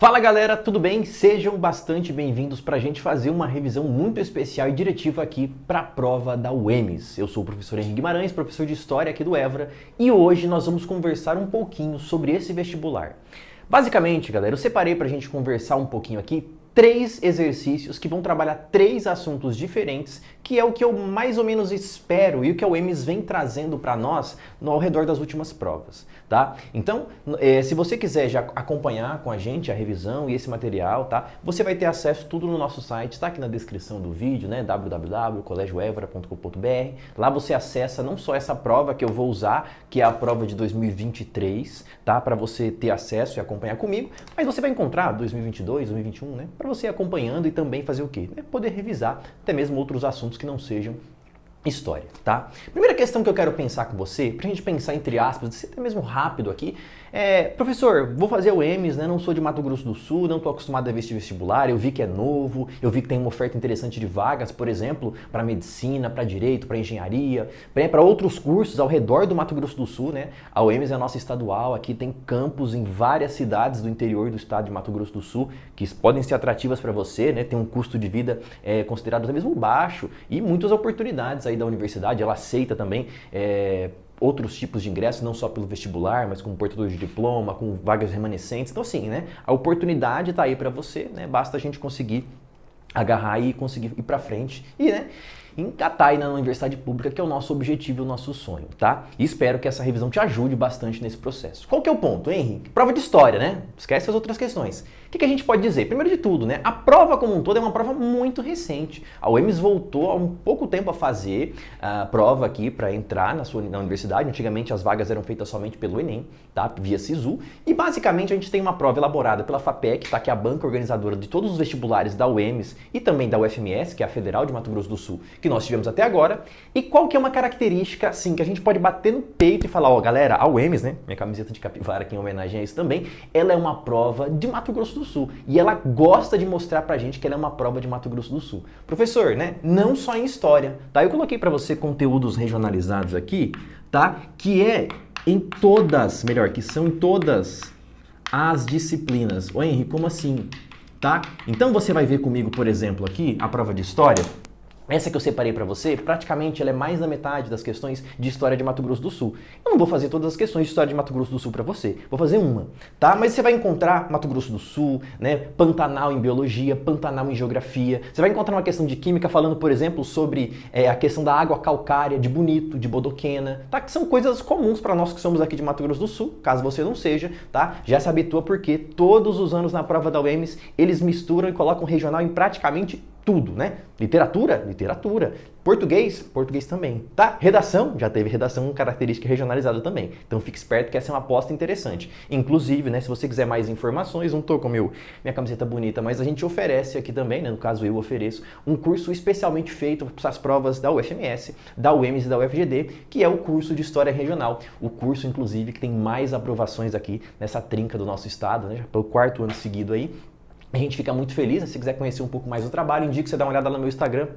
Fala galera, tudo bem? Sejam bastante bem-vindos para a gente fazer uma revisão muito especial e diretiva aqui para a prova da UEMS. Eu sou o professor Henrique Guimarães, professor de História aqui do Évora, e hoje nós vamos conversar um pouquinho sobre esse vestibular. Basicamente, galera, eu separei para a gente conversar um pouquinho aqui 3 exercícios que vão trabalhar 3 assuntos diferentes, que é o que eu mais ou menos espero e o que a UEMS vem trazendo para nós ao redor das últimas provas, tá? Então, se você quiser já acompanhar com a gente a revisão e esse material, tá? Você vai ter acesso tudo no nosso site, tá aqui na descrição do vídeo, né? www.colégioevora.com.br. Lá você acessa não só essa prova que eu vou usar, que é a prova de 2023, tá? Para você ter acesso e acompanhar comigo, mas você vai encontrar 2022, 2021, né? Para você ir acompanhando e também fazer o quê? Poder revisar até mesmo outros assuntos que não sejam história, tá? Primeira questão que eu quero pensar com você, pra gente pensar entre aspas, ser até mesmo rápido aqui, professor, vou fazer o UEMS, né? Não sou de Mato Grosso do Sul, não tô acostumado a ver este vestibular, eu vi que é novo, eu vi que tem uma oferta interessante de vagas, por exemplo, para medicina, para direito, para engenharia, para outros cursos ao redor do Mato Grosso do Sul, né? A UEMS é a nossa estadual, aqui tem campus em várias cidades do interior do estado de Mato Grosso do Sul, que podem ser atrativas para você, né? Tem um custo de vida considerado até mesmo baixo e muitas oportunidades aí da universidade, ela aceita também outros tipos de ingresso, não só pelo vestibular, mas com portador de diploma, com vagas remanescentes. Então assim, né, a oportunidade está aí para você, né, basta a gente conseguir agarrar e conseguir ir para frente e, né, encatar aí na universidade pública, que é o nosso objetivo, o nosso sonho, tá? E espero que essa revisão te ajude bastante nesse processo. Qual que é o ponto, hein, Henrique? Prova de história, né? Esquece as outras questões. O que a gente pode dizer? Primeiro de tudo, né? A prova como um todo é uma prova muito recente. A UEMS voltou há um pouco tempo a fazer a prova aqui para entrar na universidade. Antigamente as vagas eram feitas somente pelo Enem, tá? Via SISU. E basicamente a gente tem uma prova elaborada pela FAPEC, tá? Que é a banca organizadora de todos os vestibulares da UEMS e também da UFMS, que é a Federal de Mato Grosso do Sul, que nós tivemos até agora. E qual que é uma característica, assim, que a gente pode bater no peito e falar, ó, galera, a UEMS, né? Minha camiseta de capivara aqui em homenagem a isso também, ela é uma prova de Mato Grosso do Sul. E ela gosta de mostrar pra gente que ela é uma prova de Mato Grosso do Sul. Professor, né? Não só em história, tá? Eu coloquei pra você conteúdos regionalizados aqui, tá? Que é em todas, melhor, que são em todas as disciplinas. Ô Henrique, como assim? Tá? Então você vai ver comigo, por exemplo, aqui, a prova de história. Essa que eu separei para você, praticamente ela é mais da metade das questões de história de Mato Grosso do Sul. Eu não vou fazer todas as questões de história de Mato Grosso do Sul para você, vou fazer uma, tá? Mas você vai encontrar Mato Grosso do Sul, né? Pantanal em biologia, Pantanal em geografia. Você vai encontrar uma questão de química falando, por exemplo, sobre a questão da água calcária de Bonito, de Bodoquena, tá? Que são coisas comuns para nós que somos aqui de Mato Grosso do Sul, caso você não seja, tá? Já se habitua porque todos os anos na prova da UEMS eles misturam e colocam regional em praticamente tudo, né? Literatura? Literatura. Português? Português também, tá? Redação? Já teve redação característica regionalizada também. Então fique esperto que essa é uma aposta interessante. Inclusive, né, se você quiser mais informações, não tô com minha camiseta bonita, mas a gente oferece aqui também, né, no caso eu ofereço, um curso especialmente feito para as provas da UFMS, da UEMS e da UFGD, que é o curso de História Regional. O curso, inclusive, que tem mais aprovações aqui nessa trinca do nosso estado, né, já pelo 4º ano seguido aí. A gente fica muito feliz, né? Se quiser conhecer um pouco mais do trabalho, indico que você dá uma olhada lá no meu Instagram,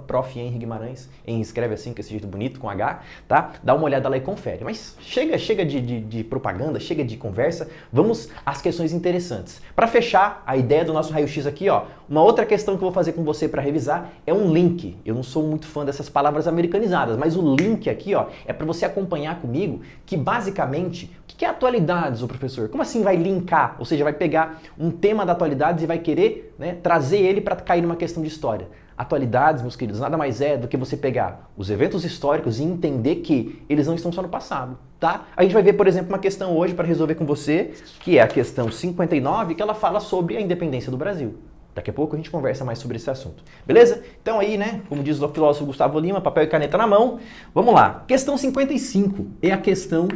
@prof.henrique_guimarães, Henrique escreve assim, com esse jeito bonito, com H, tá? Dá uma olhada lá e confere. Mas chega de propaganda, chega de conversa, vamos às questões interessantes. Para fechar a ideia do nosso raio-x aqui, ó, uma outra questão que eu vou fazer com você para revisar é um link. Eu não sou muito fã dessas palavras americanizadas, mas o link aqui, ó, é para você acompanhar comigo que basicamente, o que é atualidades, o professor? Como assim vai linkar? Ou seja, vai pegar um tema da atualidade e vai querer, né, trazer ele para cair numa questão de história. Atualidades, meus queridos, nada mais é do que você pegar os eventos históricos e entender que eles não estão só no passado, tá? A gente vai ver, por exemplo, uma questão hoje para resolver com você, que é a questão 59, que ela fala sobre a independência do Brasil. Daqui a pouco a gente conversa mais sobre esse assunto. Beleza? Então aí, né, como diz o filósofo Gustavo Lima, papel e caneta na mão. Vamos lá. Questão 55 é a questão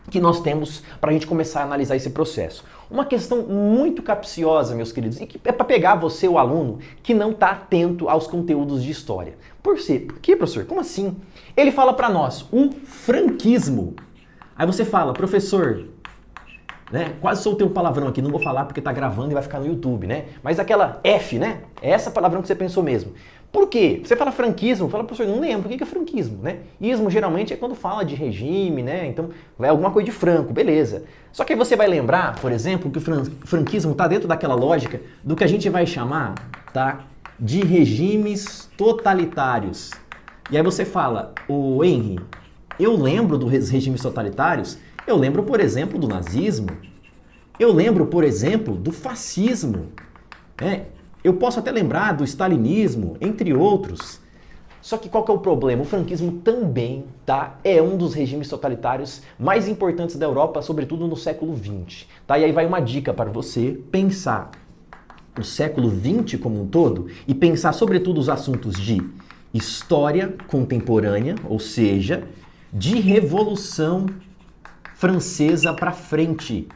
que nós temos para a gente começar a analisar esse processo. Uma questão muito capciosa, meus queridos, e que é para pegar você, o aluno, que não está atento aos conteúdos de história. Por quê, professor? Como assim? Ele fala para nós, o franquismo. Aí você fala, professor, né? Quase soltei um palavrão aqui, não vou falar porque tá gravando e vai ficar no YouTube, né? Mas aquela F, né? É essa palavrão que você pensou mesmo. Por quê? Você fala franquismo, fala, professor, não lembro, o que é franquismo, né? Ismo geralmente é quando fala de regime, né? Então, vai alguma coisa de Franco, beleza. Só que aí você vai lembrar, por exemplo, que o franquismo está dentro daquela lógica do que a gente vai chamar, tá? De regimes totalitários. E aí você fala, ô Henry, eu lembro dos regimes totalitários, eu lembro, por exemplo, do nazismo, eu lembro, por exemplo, do fascismo, né? Eu posso até lembrar do stalinismo, entre outros. Só que qual que é o problema? O franquismo também, tá? É um dos regimes totalitários mais importantes da Europa, sobretudo no século XX. Tá? E aí vai uma dica para você pensar o século XX como um todo e pensar sobretudo os assuntos de história contemporânea, ou seja, de Revolução Francesa para frente,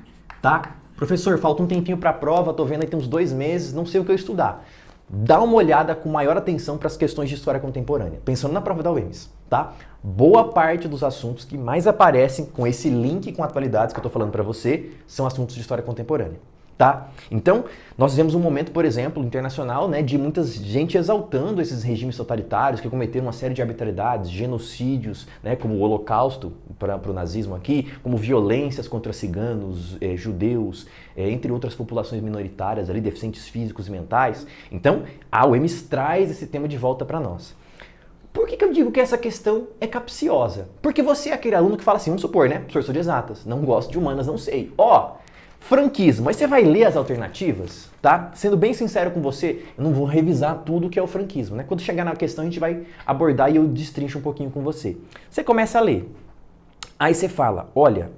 tá? Professor, falta um tempinho para a prova, tô vendo aí tem uns 2 meses, não sei o que eu estudar. Dá uma olhada com maior atenção para as questões de história contemporânea, pensando na prova da UEMS, tá? Boa parte dos assuntos que mais aparecem com esse link com atualidades que eu tô falando para você são assuntos de história contemporânea. Tá? Então, nós vivemos um momento, por exemplo, internacional, né, de muita gente exaltando esses regimes totalitários que cometeram uma série de arbitrariedades, genocídios, né, como o Holocausto para o nazismo aqui, como violências contra ciganos, judeus, entre outras populações minoritárias, ali, deficientes físicos e mentais. Então, a UEMS traz esse tema de volta para nós. Por que eu digo que essa questão é capciosa? Porque você é aquele aluno que fala assim, vamos supor, né, professor, sou de exatas, não gosto de humanas, não sei. Franquismo, mas você vai ler as alternativas, tá? Sendo bem sincero com você, eu não vou revisar tudo que é o franquismo, né? Quando chegar na questão a gente vai abordar e eu destrincho um pouquinho com você. Você começa a ler, aí você fala, olha,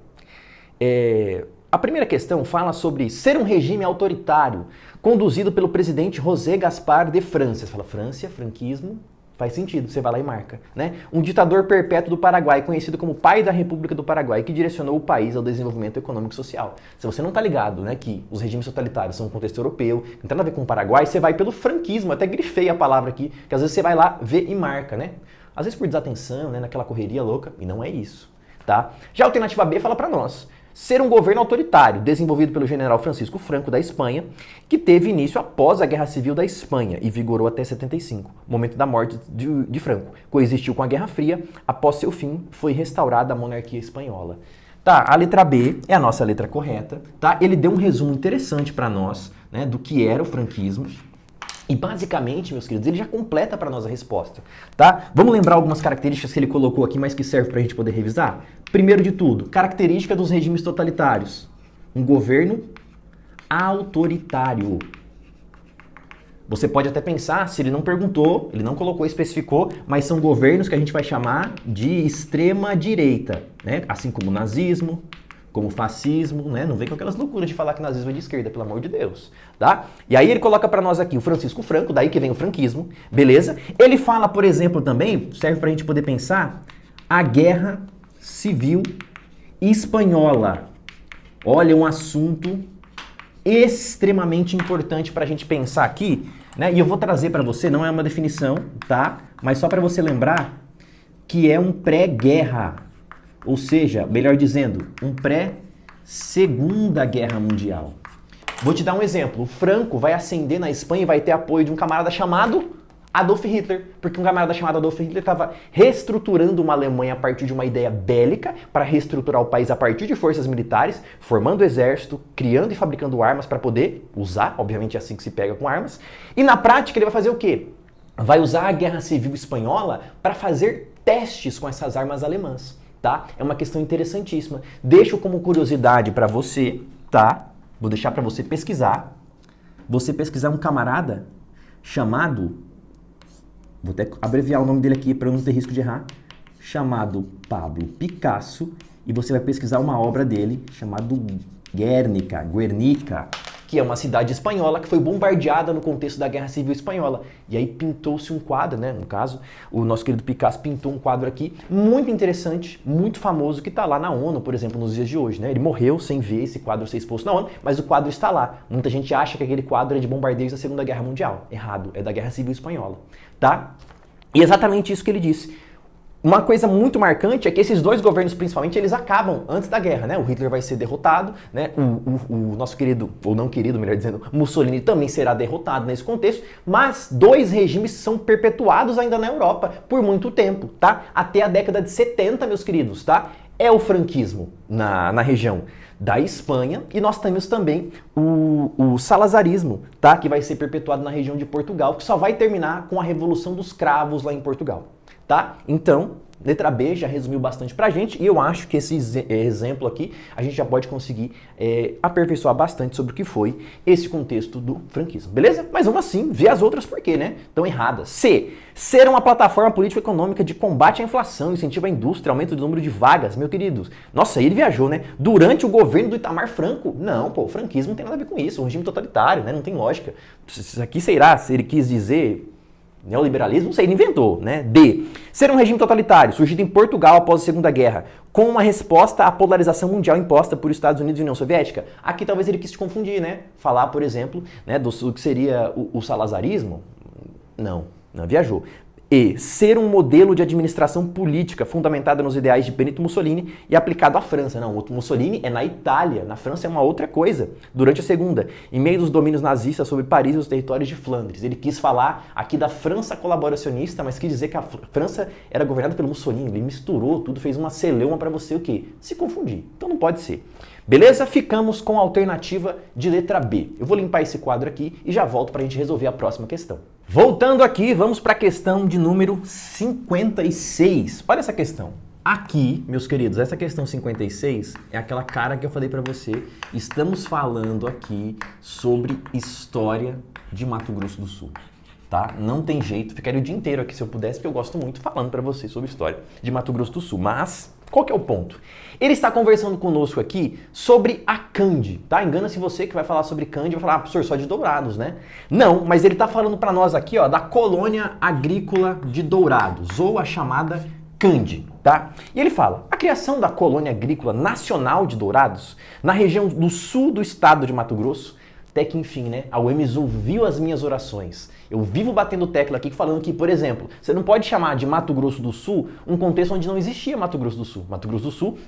a primeira questão fala sobre ser um regime autoritário conduzido pelo presidente José Gaspar de França. Você fala, França, franquismo... Faz sentido, você vai lá e marca, né? Um ditador perpétuo do Paraguai, conhecido como pai da República do Paraguai, que direcionou o país ao desenvolvimento econômico e social. Se você não tá ligado, né, que os regimes totalitários são um contexto europeu, não tem nada a ver com o Paraguai, você vai pelo franquismo, até grifei a palavra aqui, que às vezes você vai lá, vê e marca, né? Às vezes por desatenção, né, naquela correria louca, e não é isso, tá? Já a alternativa B fala para nós. Ser um governo autoritário, desenvolvido pelo general Francisco Franco da Espanha, que teve início após a Guerra Civil da Espanha e vigorou até 75, momento da morte de Franco. Coexistiu com a Guerra Fria, após seu fim foi restaurada a monarquia espanhola. Tá, a letra B é a nossa letra correta, tá? Ele deu um resumo interessante para nós, né, do que era o franquismo. E basicamente, meus queridos, ele já completa para nós a resposta, tá? Vamos lembrar algumas características que ele colocou aqui, mas que servem para a gente poder revisar? Primeiro de tudo, característica dos regimes totalitários. Um governo autoritário. Você pode até pensar, se ele não perguntou, ele não colocou, especificou, mas são governos que a gente vai chamar de extrema direita, né? Assim como o nazismo, como fascismo, né? Não vem com aquelas loucuras de falar que nazismo é de esquerda, pelo amor de Deus, tá? E aí ele coloca para nós aqui o Francisco Franco, daí que vem o franquismo, beleza? Ele fala, por exemplo, também, serve pra gente poder pensar, a Guerra Civil Espanhola. Olha, um assunto extremamente importante pra gente pensar aqui, né? E eu vou trazer para você, não é uma definição, tá? Mas só para você lembrar que é um pré-guerra. Ou seja, melhor dizendo, um pré-Segunda Guerra Mundial. Vou te dar um exemplo. O Franco vai ascender na Espanha e vai ter apoio de um camarada chamado Adolf Hitler. Porque um camarada chamado Adolf Hitler estava reestruturando uma Alemanha a partir de uma ideia bélica para reestruturar o país a partir de forças militares, formando exército, criando e fabricando armas para poder usar, obviamente é assim que se pega com armas. E na prática ele vai fazer o quê? Vai usar a Guerra Civil Espanhola para fazer testes com essas armas alemãs. Tá? É uma questão interessantíssima. Deixo como curiosidade para você, tá? Vou deixar para você pesquisar. Você pesquisar um camarada chamado, vou até abreviar o nome dele aqui para eu não ter risco de errar, chamado Pablo Picasso, e você vai pesquisar uma obra dele chamado Guernica, que é uma cidade espanhola que foi bombardeada no contexto da Guerra Civil Espanhola. E aí pintou-se um quadro, né? No caso, o nosso querido Picasso pintou um quadro aqui muito interessante, muito famoso, que está lá na ONU, por exemplo, nos dias de hoje, né? Ele morreu sem ver esse quadro ser exposto na ONU, mas o quadro está lá. Muita gente acha que aquele quadro é de bombardeios da Segunda Guerra Mundial. Errado, é da Guerra Civil Espanhola, tá? E exatamente isso que ele disse. Uma coisa muito marcante é que esses dois governos, principalmente, eles acabam antes da guerra, né? O Hitler vai ser derrotado, né? O nosso querido, ou não querido, melhor dizendo, Mussolini também será derrotado nesse contexto, mas dois regimes são perpetuados ainda na Europa por muito tempo, tá? Até a década de 70, meus queridos, tá? É o franquismo na região da Espanha e nós temos também o salazarismo, tá? Que vai ser perpetuado na região de Portugal, que só vai terminar com a Revolução dos Cravos lá em Portugal. Tá? Então, letra B já resumiu bastante pra gente e eu acho que esse exemplo aqui a gente já pode conseguir aperfeiçoar bastante sobre o que foi esse contexto do franquismo, beleza? Mas vamos assim ver as outras por quê, né? Estão erradas. C. Ser uma plataforma político-econômica de combate à inflação, incentivo à indústria, aumento do número de vagas, meus queridos. Nossa, ele viajou, né? Durante o governo do Itamar Franco. Não, pô, o franquismo não tem nada a ver com isso, um regime totalitário, né? Não tem lógica. Isso aqui será, se ele quis dizer... Neoliberalismo, não sei, ele inventou, né? D. Ser um regime totalitário, surgido em Portugal após a Segunda Guerra, com uma resposta à polarização mundial imposta por Estados Unidos e União Soviética. Aqui talvez ele quis te confundir, né? Falar, por exemplo, né, do que seria o salazarismo. Não viajou. E. Ser um modelo de administração política fundamentada nos ideais de Benito Mussolini e aplicado à França. Não, o Mussolini é na Itália, na França é uma outra coisa. Durante a Segunda, em meio dos domínios nazistas sobre Paris e os territórios de Flandres. Ele quis falar aqui da França colaboracionista, mas quis dizer que a França era governada pelo Mussolini. Ele misturou tudo, fez uma celeuma para você o quê? Se confundir. Então não pode ser. Beleza? Ficamos com a alternativa de letra B. Eu vou limpar esse quadro aqui e já volto para a gente resolver a próxima questão. Voltando aqui, vamos para a questão de número 56. Olha essa questão. Aqui, meus queridos, essa questão 56 é aquela cara que eu falei para você. Estamos falando aqui sobre história de Mato Grosso do Sul. Tá? Não tem jeito, ficaria o dia inteiro aqui se eu pudesse, porque eu gosto muito falando para você sobre história de Mato Grosso do Sul. Mas, qual que é o ponto? Ele está conversando conosco aqui sobre a Cande, tá? Engana-se você que vai falar sobre Cande e vai falar, ah, professor, só de Dourados, né? Não, mas ele está falando para nós aqui, ó, da colônia agrícola de Dourados, ou a chamada Cande, tá? E ele fala, a criação da colônia agrícola nacional de Dourados, na região do sul do estado de Mato Grosso, até que enfim, né, a UEMS ouviu as minhas orações. Eu vivo batendo tecla aqui falando que, por exemplo, você não pode chamar de Mato Grosso do Sul um contexto onde não existia Mato Grosso do Sul. Mato Grosso do Sul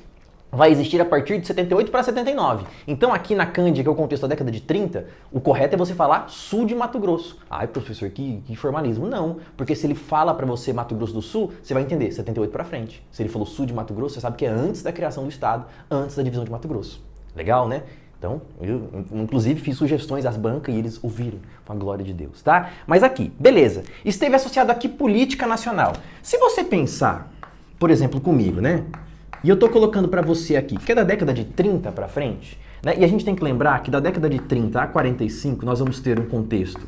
vai existir a partir de 78 para 79. Então aqui na Cande, que é o contexto da década de 30, o correto é você falar sul de Mato Grosso. Ai, professor, que formalismo. Não, porque se ele fala para você Mato Grosso do Sul, você vai entender 78 para frente. Se ele falou sul de Mato Grosso, você sabe que é antes da criação do estado, antes da divisão de Mato Grosso. Legal, né? Então, eu inclusive fiz sugestões às bancas e eles ouviram, com a glória de Deus, tá? Mas aqui, beleza, esteve associado aqui política nacional. Se você pensar, por exemplo, comigo, né? E eu tô colocando para você aqui, que é da década de 30 para frente, né? E a gente tem que lembrar que da década de 30 a 45 nós vamos ter um contexto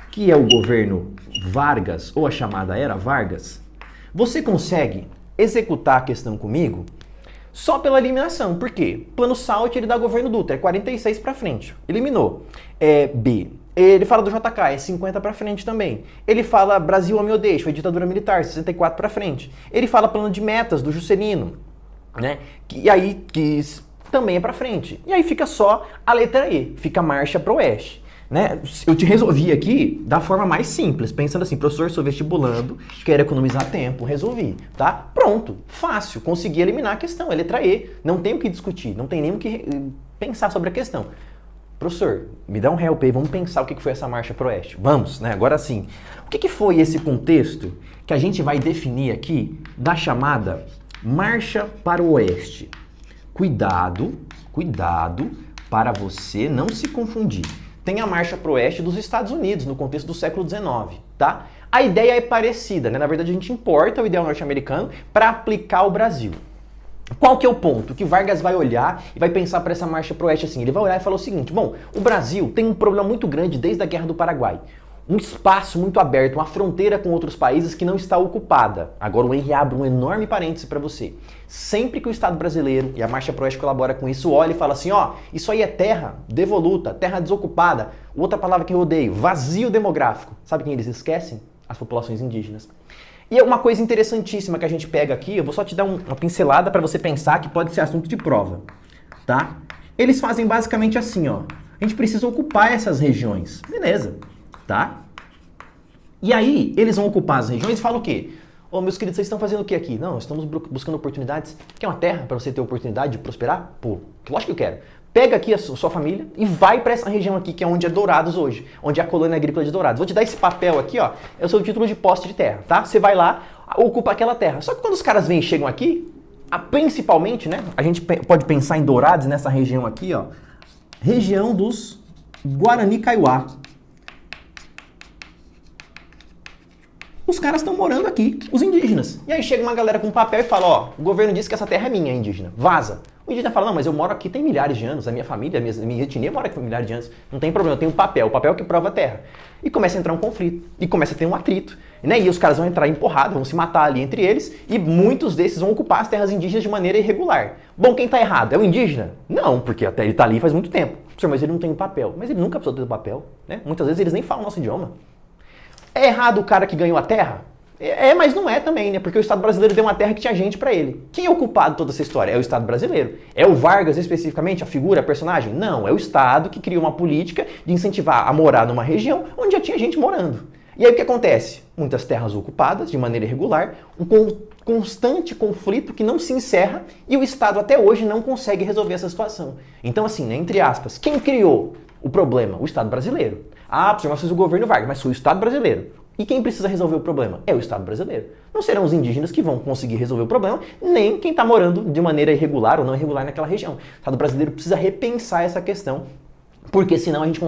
que é o governo Vargas, ou a chamada Era Vargas. Você consegue executar a questão comigo? Só pela eliminação. Por quê? Plano Salt ele dá governo Dutra, é 46 para frente. Eliminou. B. Ele fala do JK, é 50 para frente também. Ele fala Brasil Homem ou Deixa, foi ditadura militar, 64 para frente. Ele fala plano de metas do Juscelino, né? E aí que também é para frente. E aí fica só a letra E, fica marcha para o oeste. Né? Eu te resolvi aqui da forma mais simples, pensando assim, professor, sou vestibulando, quero economizar tempo, resolvi, tá? Pronto, fácil, consegui eliminar a questão, é letra E, não tem o que discutir, não tem nem o que pensar sobre a questão. Professor, me dá um help aí, vamos pensar o que foi essa marcha pro oeste. Vamos, né? Agora sim. O que foi esse contexto que a gente vai definir aqui da chamada marcha para o oeste? Cuidado para você não se confundir. Tem a marcha para o oeste dos Estados Unidos, no contexto do século XIX, tá? A ideia é parecida, né? Na verdade, a gente importa o ideal norte-americano para aplicar ao Brasil. Qual que é o ponto? Que Vargas vai olhar e vai pensar para essa marcha para o oeste assim. Ele vai olhar e falar o seguinte, bom, o Brasil tem um problema muito grande desde a Guerra do Paraguai. Um espaço muito aberto, uma fronteira com outros países que não está ocupada. Agora o Henry abre um enorme parêntese para você. Sempre que o Estado brasileiro, e a Marcha pro Oeste colabora com isso, olha e fala assim, ó, isso aí é terra devoluta, terra desocupada. Outra palavra que eu odeio, vazio demográfico. Sabe quem eles esquecem? As populações indígenas. E é uma coisa interessantíssima que a gente pega aqui, eu vou só te dar uma pincelada para você pensar que pode ser assunto de prova, tá? Eles fazem basicamente assim, ó, a gente precisa ocupar essas regiões. Beleza. Tá? E aí, eles vão ocupar as regiões e falam o quê? Ô, meus queridos, vocês estão fazendo o que aqui? Não, estamos buscando oportunidades. Quer uma terra para você ter oportunidade de prosperar? Pô, lógico que eu quero. Pega aqui a sua família e vai para essa região aqui, que é onde é Dourados hoje, onde é a colônia agrícola de Dourados. Vou te dar esse papel aqui, ó, é o seu título de posse de terra, tá? Você vai lá, ocupa aquela terra. Só que quando os caras vêm e chegam aqui, principalmente, né, a gente pode pensar em Dourados, nessa região aqui, ó, região dos Guarani Kaiowá. Os caras estão morando aqui, os indígenas. E aí chega uma galera com papel e fala, ó, o governo disse que essa terra é minha, indígena, vaza. O indígena fala, não, mas eu moro aqui tem milhares de anos, a minha família, a minha etnia mora aqui por milhares de anos, não tem problema, eu tenho papel, o papel que prova a terra. E começa a entrar um conflito, e começa a ter um atrito, né? E os caras vão entrar em porrada, vão se matar ali entre eles, e muitos desses vão ocupar as terras indígenas de maneira irregular. Bom, quem tá errado? É o indígena? Não, porque até ele tá ali faz muito tempo. Senhor, mas ele não tem papel. Mas ele nunca precisou ter papel, né? Muitas vezes eles nem falam o nosso idioma. É errado o cara que ganhou a terra? Mas não é também, né? Porque o Estado brasileiro deu uma terra que tinha gente pra ele. Quem é o culpado de toda essa história? É o Estado brasileiro. É o Vargas especificamente, a figura, a personagem? Não, é o Estado que criou uma política de incentivar a morar numa região onde já tinha gente morando. E aí o que acontece? Muitas terras ocupadas de maneira irregular, um constante conflito que não se encerra e o Estado até hoje não consegue resolver essa situação. Então assim, né, entre aspas, quem criou o problema? O Estado brasileiro. Ah, professor, mas fez o governo Vargas, mas foi o Estado brasileiro. E quem precisa resolver o problema? É o Estado brasileiro. Não serão os indígenas que vão conseguir resolver o problema, nem quem está morando de maneira irregular ou não irregular naquela região. O Estado brasileiro precisa repensar essa questão, porque senão a gente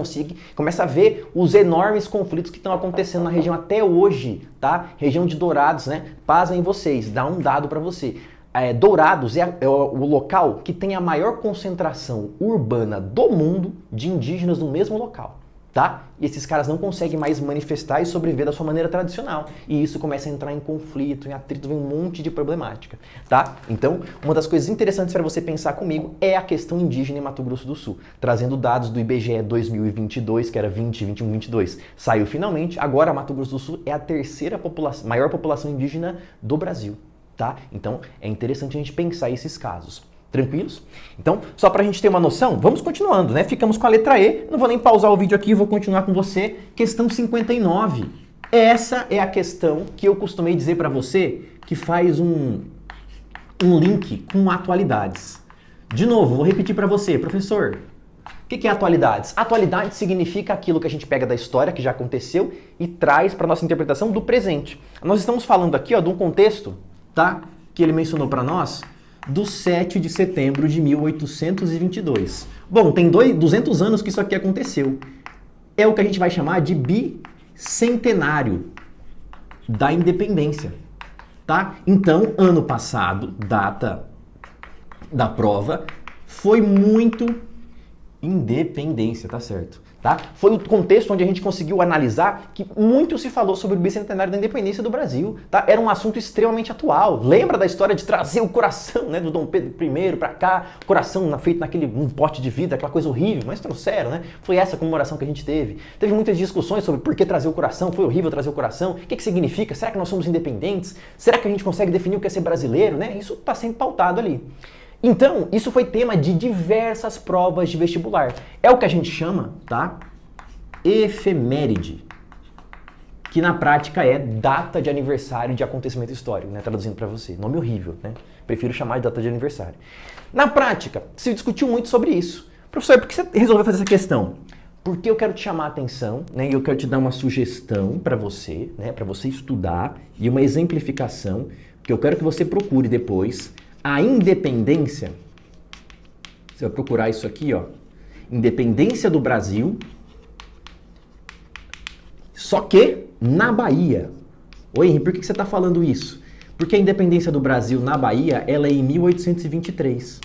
começa a ver os enormes conflitos que estão acontecendo na região até hoje, tá? Região de Dourados, né? Pasmem vocês, dá um dado para você. Dourados é o local que tem a maior concentração urbana do mundo de indígenas no mesmo local. Tá? E esses caras não conseguem mais manifestar e sobreviver da sua maneira tradicional. E isso começa a entrar em conflito, em atrito, vem um monte de problemática, tá? Então, uma das coisas interessantes para você pensar comigo é a questão indígena em Mato Grosso do Sul. Trazendo dados do IBGE 2022, que era 20, 21, 22, saiu finalmente. Agora, Mato Grosso do Sul é a terceira maior população indígena do Brasil, tá? Então, é interessante a gente pensar esses casos. Tranquilos? Então, só para a gente ter uma noção, vamos continuando, né? Ficamos com a letra E, não vou nem pausar o vídeo aqui, vou continuar com você. Questão 59. Essa é a questão que eu costumei dizer para você que faz um link com atualidades. De novo, vou repetir para você, professor. O que é atualidades? Atualidade significa aquilo que a gente pega da história, que já aconteceu, e traz para nossa interpretação do presente. Nós estamos falando aqui, ó, de um contexto, tá? Que ele mencionou para nós, do 7 de setembro de 1822. Bom, tem 200 anos que isso aqui aconteceu. É o que a gente vai chamar de bicentenário da independência, tá? Então, ano passado, data da prova, foi muito independência, tá certo? Tá? Foi o contexto onde a gente conseguiu analisar que muito se falou sobre o bicentenário da independência do Brasil. Tá? Era um assunto extremamente atual. Lembra da história de trazer o coração, né, do Dom Pedro I para cá, coração feito naquele pote de vidro, aquela coisa horrível, mas trouxeram, né? Foi essa comemoração que a gente teve. Teve muitas discussões sobre por que trazer o coração, foi horrível trazer o coração, o que significa, será que nós somos independentes? Será que a gente consegue definir o que é ser brasileiro? Né? Isso está sendo pautado ali. Então, isso foi tema de diversas provas de vestibular. É o que a gente chama, tá? Efeméride, que na prática é data de aniversário de acontecimento histórico, né? Traduzindo para você. Nome horrível, né? Prefiro chamar de data de aniversário. Na prática, se discutiu muito sobre isso. Professor, por que você resolveu fazer essa questão? Porque eu quero te chamar a atenção, né? E eu quero te dar uma sugestão para você, né? Para você estudar e uma exemplificação, que eu quero que você procure depois. A independência, você vai procurar isso aqui, ó, independência do Brasil, só que na Bahia. Oi, Henrique, por que você está falando isso? Porque a independência do Brasil na Bahia, ela é em 1823.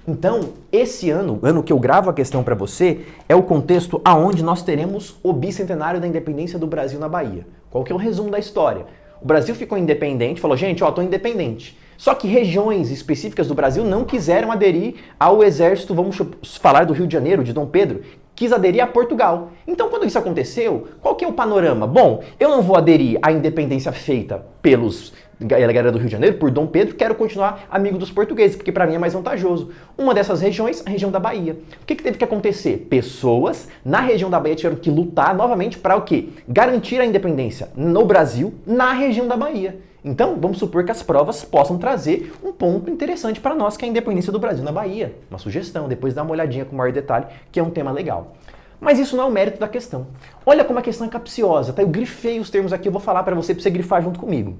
Então, esse ano, o ano que eu gravo a questão para você, é o contexto aonde nós teremos o bicentenário da independência do Brasil na Bahia. Qual que é o resumo da história? O Brasil ficou independente, falou, gente, ó, tô independente. Só que regiões específicas do Brasil não quiseram aderir ao exército, vamos falar do Rio de Janeiro, de Dom Pedro, quis aderir a Portugal. Então, quando isso aconteceu, qual que é o panorama? Bom, eu não vou aderir à independência feita pelos galera do Rio de Janeiro, por Dom Pedro, quero continuar amigo dos portugueses, porque para mim é mais vantajoso. Uma dessas regiões, a região da Bahia. O que teve que acontecer? Pessoas na região da Bahia tiveram que lutar novamente para o quê? Garantir a independência no Brasil, na região da Bahia. Então, vamos supor que as provas possam trazer um ponto interessante para nós, que é a independência do Brasil na Bahia. Uma sugestão, depois dá uma olhadinha com maior detalhe, que é um tema legal. Mas isso não é o mérito da questão. Olha como a questão é capciosa, tá? Eu grifei os termos aqui, eu vou falar para você grifar junto comigo.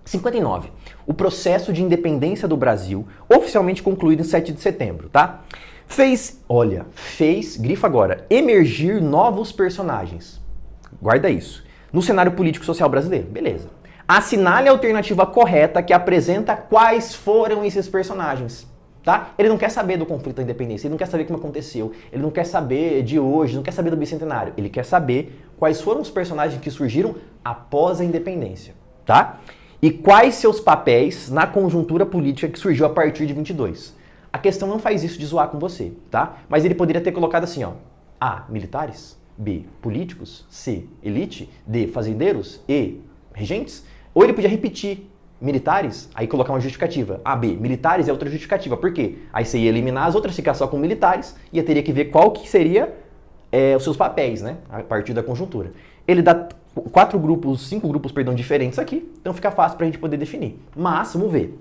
59. O processo de independência do Brasil, oficialmente concluído em 7 de setembro, tá? Fez, grifa agora, emergir novos personagens. Guarda isso. No cenário político e social brasileiro. Beleza. Assinale a alternativa correta que apresenta quais foram esses personagens. Tá? Ele não quer saber do conflito da independência, ele não quer saber como aconteceu, ele não quer saber de hoje, não quer saber do bicentenário. Ele quer saber quais foram os personagens que surgiram após a independência. Tá? E quais seus papéis na conjuntura política que surgiu a partir de 22. A questão não faz isso de zoar com você, tá? Mas ele poderia ter colocado assim, ó. A. Militares. B. Políticos. C. Elite. D. Fazendeiros. E. Regentes. Ou ele podia repetir militares, aí colocar uma justificativa. A, B. Militares é outra justificativa. Por quê? Aí você ia eliminar as outras, ficar só com militares, e teria que ver qual que seria os seus papéis, né? A partir da conjuntura. Ele dá 5 grupos, diferentes aqui, então fica fácil pra gente poder definir. Mas, vamos ver.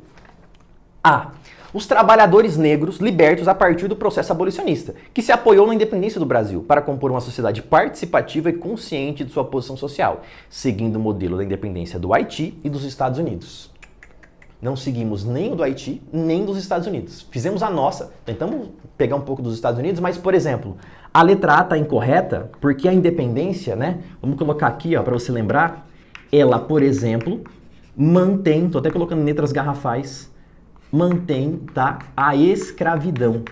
A. Os trabalhadores negros libertos a partir do processo abolicionista, que se apoiou na independência do Brasil para compor uma sociedade participativa e consciente de sua posição social, seguindo o modelo da independência do Haiti e dos Estados Unidos. Não seguimos nem o do Haiti, nem dos Estados Unidos. Fizemos a nossa, tentamos pegar um pouco dos Estados Unidos, mas, por exemplo, a letra A está incorreta porque a independência, né? Vamos colocar aqui, ó, para você lembrar, ela, por exemplo, mantém, estou até colocando em letras garrafais, mantém, tá, a escravidão.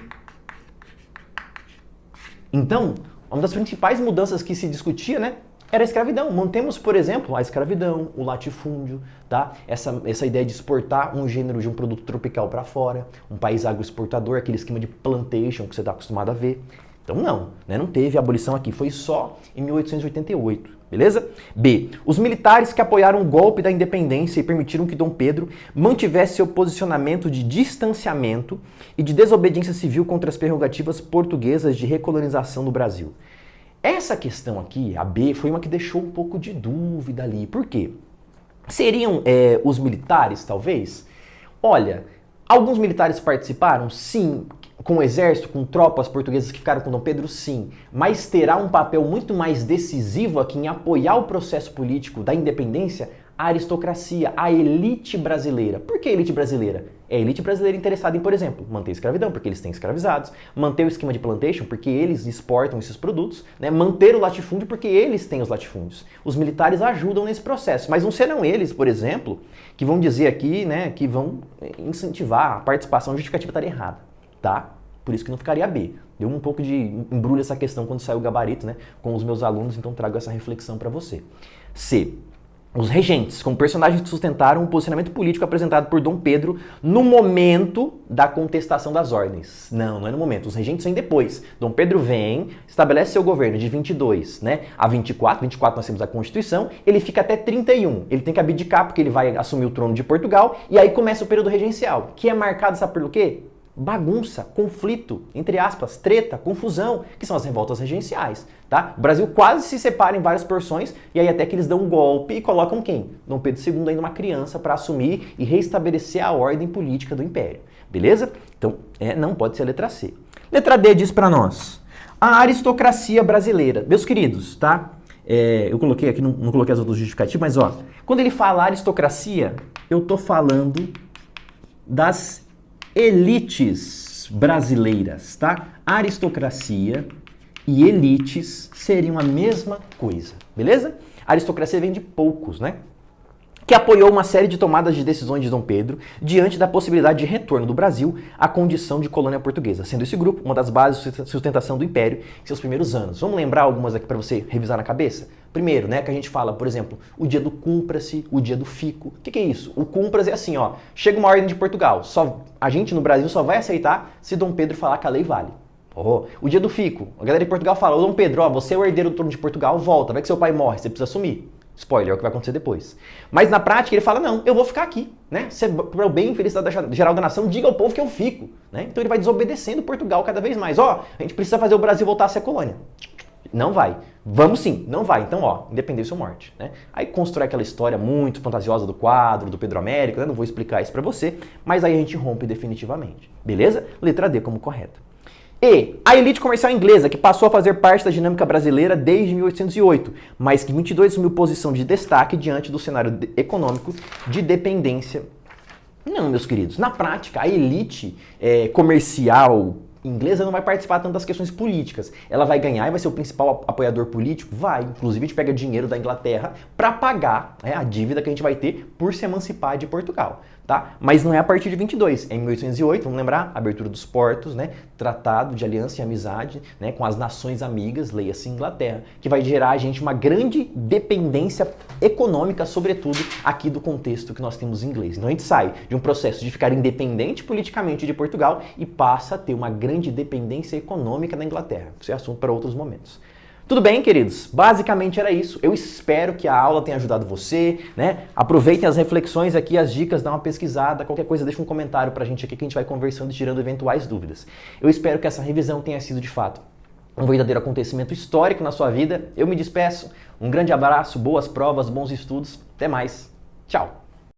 Então, uma das principais mudanças que se discutia, né, era a escravidão. Mantemos, por exemplo, a escravidão, o latifúndio, tá? Essa ideia de exportar um gênero de um produto tropical para fora, um país agroexportador, aquele esquema de plantation que você está acostumado a ver. Então não, né, não teve abolição aqui, foi só em 1888, beleza? B. Os militares que apoiaram o golpe da independência e permitiram que Dom Pedro mantivesse seu posicionamento de distanciamento e de desobediência civil contra as prerrogativas portuguesas de recolonização do Brasil. Essa questão aqui, a B, foi uma que deixou um pouco de dúvida ali. Por quê? Seriam os militares, talvez? Olha, alguns militares participaram? Sim. Com o exército, com tropas portuguesas que ficaram com Dom Pedro, sim. Mas terá um papel muito mais decisivo aqui em apoiar o processo político da independência a aristocracia, a elite brasileira. Por que a elite brasileira? É a elite brasileira interessada em, por exemplo, manter a escravidão, porque eles têm escravizados, manter o esquema de plantation, porque eles exportam esses produtos, né? Manter o latifúndio, porque eles têm os latifúndios. Os militares ajudam nesse processo, mas não serão eles, por exemplo, que vão dizer aqui, né, que vão incentivar a participação justificativa estar errada, tá? Por isso que não ficaria B. Deu um pouco de embrulho essa questão quando saiu o gabarito, né, com os meus alunos, então trago essa reflexão para você. C. Os regentes, como personagens que sustentaram o posicionamento político apresentado por Dom Pedro no momento da contestação das ordens. Não é no momento. Os regentes vêm depois. Dom Pedro vem, estabelece seu governo de 22, né, a 24 nós temos a Constituição, ele fica até 31. Ele tem que abdicar porque ele vai assumir o trono de Portugal e aí começa o período regencial, que é marcado, sabe pelo quê? Bagunça, conflito, entre aspas, treta, confusão, que são as revoltas regenciais, tá? O Brasil quase se separa em várias porções e aí até que eles dão um golpe e colocam quem? Dom Pedro II ainda uma criança para assumir e reestabelecer a ordem política do Império, beleza? Então, não pode ser a letra C. Letra D diz para nós, a aristocracia brasileira. Meus queridos, tá? Eu coloquei aqui, não coloquei as outras justificativas, mas ó, quando ele fala aristocracia, eu tô falando das elites brasileiras, tá? Aristocracia e elites seriam a mesma coisa, beleza? A aristocracia vem de poucos, né? Que apoiou uma série de tomadas de decisões de Dom Pedro diante da possibilidade de retorno do Brasil à condição de colônia portuguesa, sendo esse grupo uma das bases de sustentação do Império em seus primeiros anos. Vamos lembrar algumas aqui para você revisar na cabeça? Primeiro, né, que a gente fala, por exemplo, o dia do cúmplice, o dia do fico. O que é isso? O cúmplice é assim, ó, chega uma ordem de Portugal, a gente no Brasil só vai aceitar se Dom Pedro falar que a lei vale. O dia do fico, a galera de Portugal fala, ô Dom Pedro, ó, você é o herdeiro do trono de Portugal, volta, vai que seu pai morre, você precisa assumir. Spoiler, é o que vai acontecer depois. Mas na prática ele fala, não, eu vou ficar aqui, né? Para o bem e felicidade geral da nação, diga ao povo que eu fico, né? Então ele vai desobedecendo Portugal cada vez mais. A gente precisa fazer o Brasil voltar a ser colônia. Não vai. Vamos sim, não vai. Então, ó, independência ou morte, né? Aí constrói aquela história muito fantasiosa do quadro, do Pedro Américo, né? Não vou explicar isso pra você, mas aí a gente rompe definitivamente, beleza? Letra D como correta. E a elite comercial inglesa, que passou a fazer parte da dinâmica brasileira desde 1808, mas que em 22 assumiu posição de destaque diante do cenário econômico de dependência. Não, meus queridos, na prática, a elite comercial inglesa não vai participar tanto das questões políticas. Ela vai ganhar e vai ser o principal apoiador político? Vai. Inclusive, a gente pega dinheiro da Inglaterra para pagar a dívida que a gente vai ter por se emancipar de Portugal, tá? Mas não é a partir de 22, é em 1808, vamos lembrar, abertura dos portos, né? Tratado de aliança e amizade, né? Com as nações amigas, leia-se Inglaterra, que vai gerar a gente uma grande dependência econômica, sobretudo aqui do contexto que nós temos em inglês. Então a gente sai de um processo de ficar independente politicamente de Portugal e passa a ter uma grande dependência econômica da Inglaterra. Isso é assunto para outros momentos. Tudo bem, queridos? Basicamente era isso. Eu espero que a aula tenha ajudado você, né? Aproveitem as reflexões aqui, as dicas, dá uma pesquisada, qualquer coisa deixa um comentário pra gente aqui que a gente vai conversando e tirando eventuais dúvidas. Eu espero que essa revisão tenha sido de fato um verdadeiro acontecimento histórico na sua vida. Eu me despeço. Um grande abraço, boas provas, bons estudos. Até mais. Tchau.